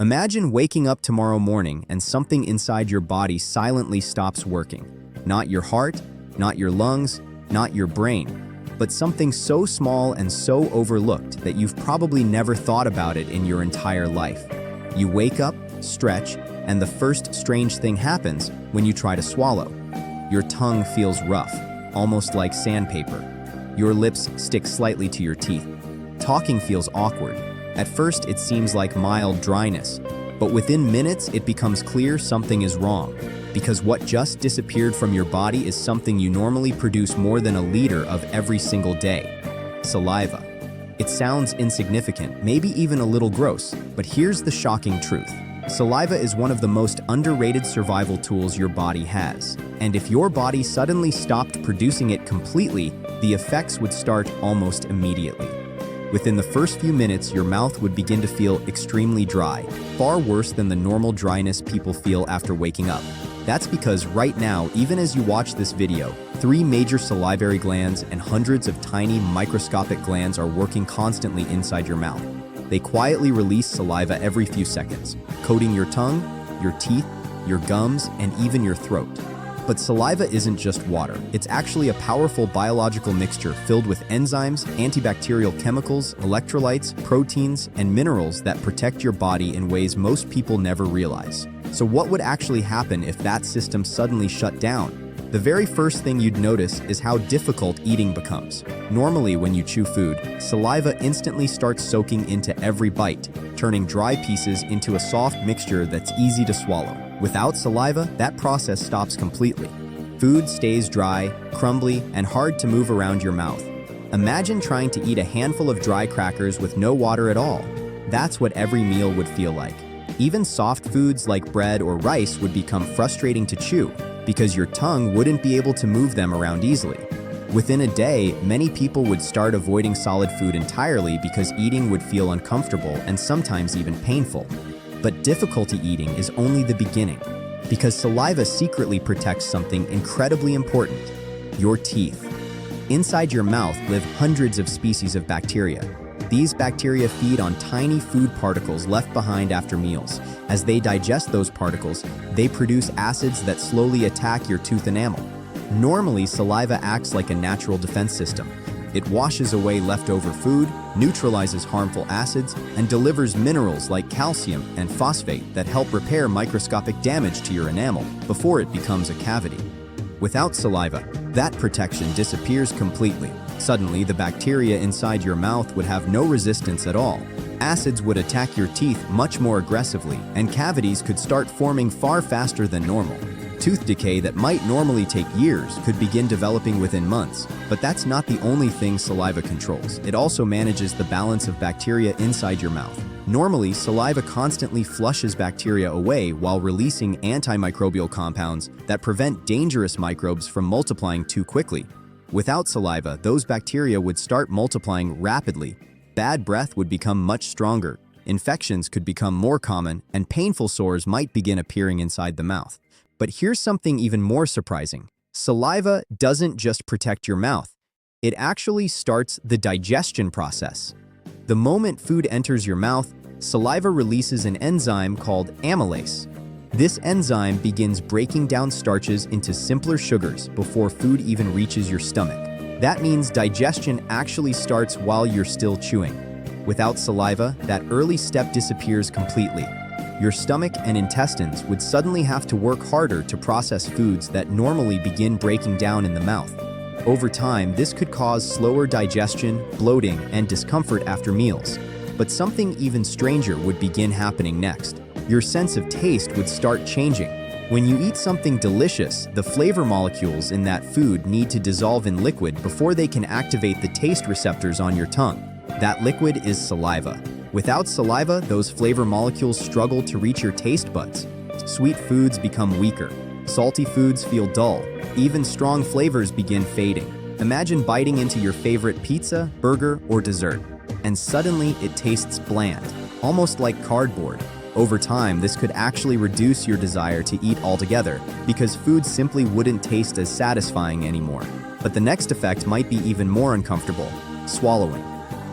Imagine waking up tomorrow morning and something inside your body silently stops working. Not your heart, not your lungs, not your brain, but something so small and so overlooked that you've probably never thought about it in your entire life. You wake up, stretch, and the first strange thing happens when you try to swallow. Your tongue feels rough, almost like sandpaper. Your lips stick slightly to your teeth. Talking feels awkward. At first, it seems like mild dryness, but within minutes, it becomes clear something is wrong, because what just disappeared from your body is something you normally produce more than a liter of every single day: saliva. It sounds insignificant, maybe even a little gross, but here's the shocking truth. Saliva is one of the most underrated survival tools your body has, and if your body suddenly stopped producing it completely, the effects would start almost immediately. Within the first few minutes, your mouth would begin to feel extremely dry, far worse than the normal dryness people feel after waking up. That's because right now, even as you watch this video, 3 major salivary glands and hundreds of tiny microscopic glands are working constantly inside your mouth. They quietly release saliva every few seconds, coating your tongue, your teeth, your gums, and even your throat. But saliva isn't just water. It's actually a powerful biological mixture filled with enzymes, antibacterial chemicals, electrolytes, proteins, and minerals that protect your body in ways most people never realize. So what would actually happen if that system suddenly shut down? The very first thing you'd notice is how difficult eating becomes. Normally, when you chew food, saliva instantly starts soaking into every bite, turning dry pieces into a soft mixture that's easy to swallow. Without saliva, that process stops completely. Food stays dry, crumbly, and hard to move around your mouth. Imagine trying to eat a handful of dry crackers with no water at all. That's what every meal would feel like. Even soft foods like bread or rice would become frustrating to chew, because your tongue wouldn't be able to move them around easily. Within a day, many people would start avoiding solid food entirely because eating would feel uncomfortable and sometimes even painful. But difficulty eating is only the beginning, because saliva secretly protects something incredibly important: your teeth. Inside your mouth live hundreds of species of bacteria. These bacteria feed on tiny food particles left behind after meals. As they digest those particles, they produce acids that slowly attack your tooth enamel. Normally, saliva acts like a natural defense system. It washes away leftover food, neutralizes harmful acids, and delivers minerals like calcium and phosphate that help repair microscopic damage to your enamel before it becomes a cavity. Without saliva, that protection disappears completely. Suddenly, the bacteria inside your mouth would have no resistance at all. Acids would attack your teeth much more aggressively, and cavities could start forming far faster than normal. Tooth decay that might normally take years could begin developing within months. But that's not the only thing saliva controls. It also manages the balance of bacteria inside your mouth. Normally, saliva constantly flushes bacteria away while releasing antimicrobial compounds that prevent dangerous microbes from multiplying too quickly. Without saliva, those bacteria would start multiplying rapidly. Bad breath would become much stronger. Infections could become more common, and painful sores might begin appearing inside the mouth. But here's something even more surprising. Saliva doesn't just protect your mouth. It actually starts the digestion process. The moment food enters your mouth, saliva releases an enzyme called amylase. This enzyme begins breaking down starches into simpler sugars before food even reaches your stomach. That means digestion actually starts while you're still chewing. Without saliva, that early step disappears completely. Your stomach and intestines would suddenly have to work harder to process foods that normally begin breaking down in the mouth. Over time, this could cause slower digestion, bloating, and discomfort after meals. But something even stranger would begin happening next. Your sense of taste would start changing. When you eat something delicious, the flavor molecules in that food need to dissolve in liquid before they can activate the taste receptors on your tongue. That liquid is saliva. Without saliva, those flavor molecules struggle to reach your taste buds. Sweet foods become weaker. Salty foods feel dull. Even strong flavors begin fading. Imagine biting into your favorite pizza, burger, or dessert, and suddenly it tastes bland, almost like cardboard. Over time, this could actually reduce your desire to eat altogether because food simply wouldn't taste as satisfying anymore. But the next effect might be even more uncomfortable: swallowing.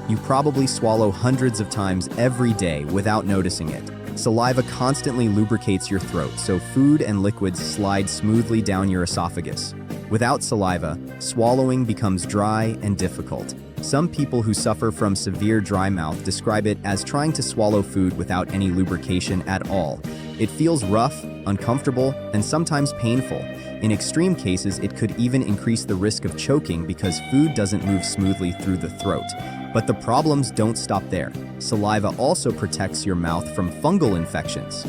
You probably swallow hundreds of times every day without noticing it. Saliva constantly lubricates your throat, so food and liquids slide smoothly down your esophagus. Without saliva, swallowing becomes dry and difficult. Some people who suffer from severe dry mouth describe it as trying to swallow food without any lubrication at all. It feels rough, uncomfortable, and sometimes painful. In extreme cases, it could even increase the risk of choking because food doesn't move smoothly through the throat. But the problems don't stop there. Saliva also protects your mouth from fungal infections.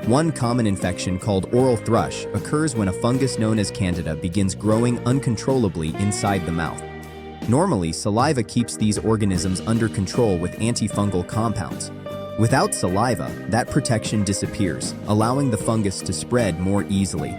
One common infection called oral thrush occurs when a fungus known as Candida begins growing uncontrollably inside the mouth. Normally, saliva keeps these organisms under control with antifungal compounds. Without saliva, that protection disappears, allowing the fungus to spread more easily.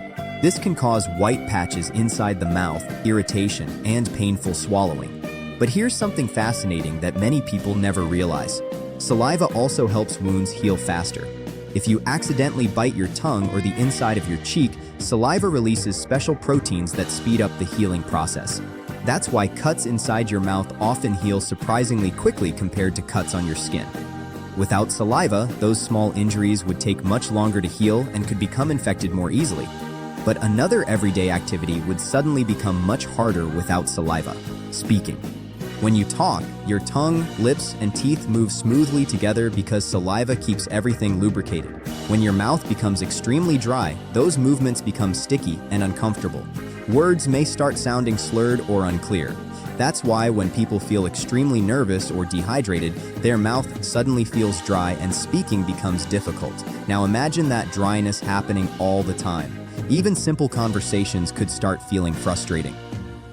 This can cause white patches inside the mouth, irritation, and painful swallowing. But here's something fascinating that many people never realize. Saliva also helps wounds heal faster. If you accidentally bite your tongue or the inside of your cheek, saliva releases special proteins that speed up the healing process. That's why cuts inside your mouth often heal surprisingly quickly compared to cuts on your skin. Without saliva, those small injuries would take much longer to heal and could become infected more easily. But another everyday activity would suddenly become much harder without saliva: speaking. When you talk, your tongue, lips, and teeth move smoothly together because saliva keeps everything lubricated. When your mouth becomes extremely dry, those movements become sticky and uncomfortable. Words may start sounding slurred or unclear. That's why when people feel extremely nervous or dehydrated, their mouth suddenly feels dry and speaking becomes difficult. Now imagine that dryness happening all the time. Even simple conversations could start feeling frustrating.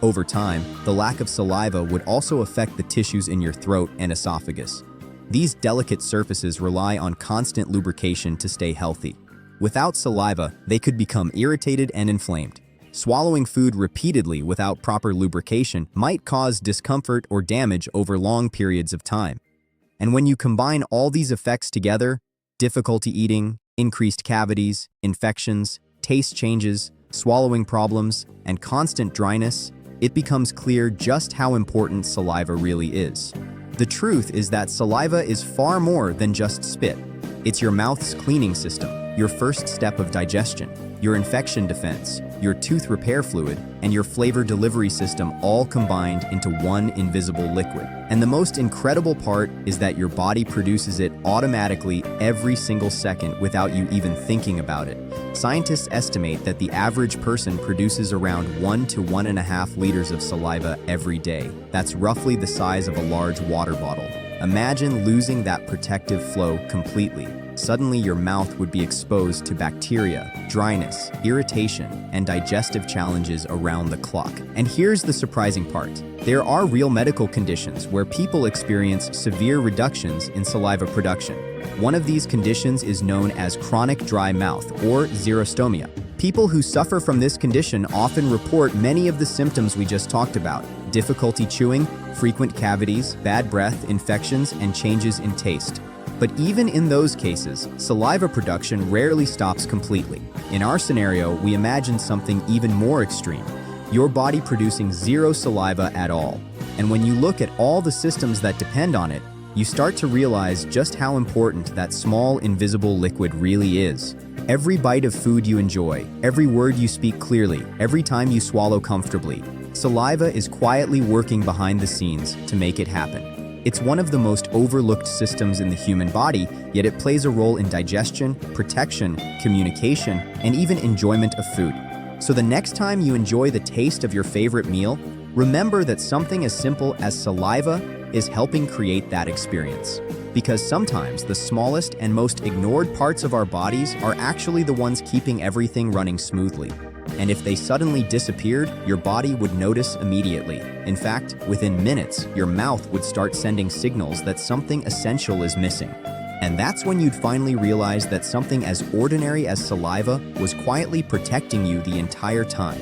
Over time, the lack of saliva would also affect the tissues in your throat and esophagus. These delicate surfaces rely on constant lubrication to stay healthy. Without saliva, they could become irritated and inflamed. Swallowing food repeatedly without proper lubrication might cause discomfort or damage over long periods of time. And when you combine all these effects together, difficulty eating, increased cavities, infections, taste changes, swallowing problems, and constant dryness, it becomes clear just how important saliva really is. The truth is that saliva is far more than just spit. It's your mouth's cleaning system, your first step of digestion, your infection defense, your tooth repair fluid, and your flavor delivery system all combined into one invisible liquid. And the most incredible part is that your body produces it automatically every single second without you even thinking about it. Scientists estimate that the average person produces around 1 to 1.5 liters of saliva every day. That's roughly the size of a large water bottle. Imagine losing that protective flow completely. Suddenly your mouth would be exposed to bacteria, dryness, irritation, and digestive challenges around the clock. And here's the surprising part. There are real medical conditions where people experience severe reductions in saliva production. One of these conditions is known as chronic dry mouth, or xerostomia. People who suffer from this condition often report many of the symptoms we just talked about: difficulty chewing, frequent cavities, bad breath, infections, and changes in taste. But even in those cases, saliva production rarely stops completely. In our scenario, we imagine something even more extreme: your body producing zero saliva at all. And when you look at all the systems that depend on it, you start to realize just how important that small, invisible liquid really is. Every bite of food you enjoy, every word you speak clearly, every time you swallow comfortably, saliva is quietly working behind the scenes to make it happen. It's one of the most overlooked systems in the human body, yet it plays a role in digestion, protection, communication, and even enjoyment of food. So the next time you enjoy the taste of your favorite meal, remember that something as simple as saliva is helping create that experience. Because sometimes the smallest and most ignored parts of our bodies are actually the ones keeping everything running smoothly. And if they suddenly disappeared, your body would notice immediately. In fact, within minutes, your mouth would start sending signals that something essential is missing. And that's when you'd finally realize that something as ordinary as saliva was quietly protecting you the entire time.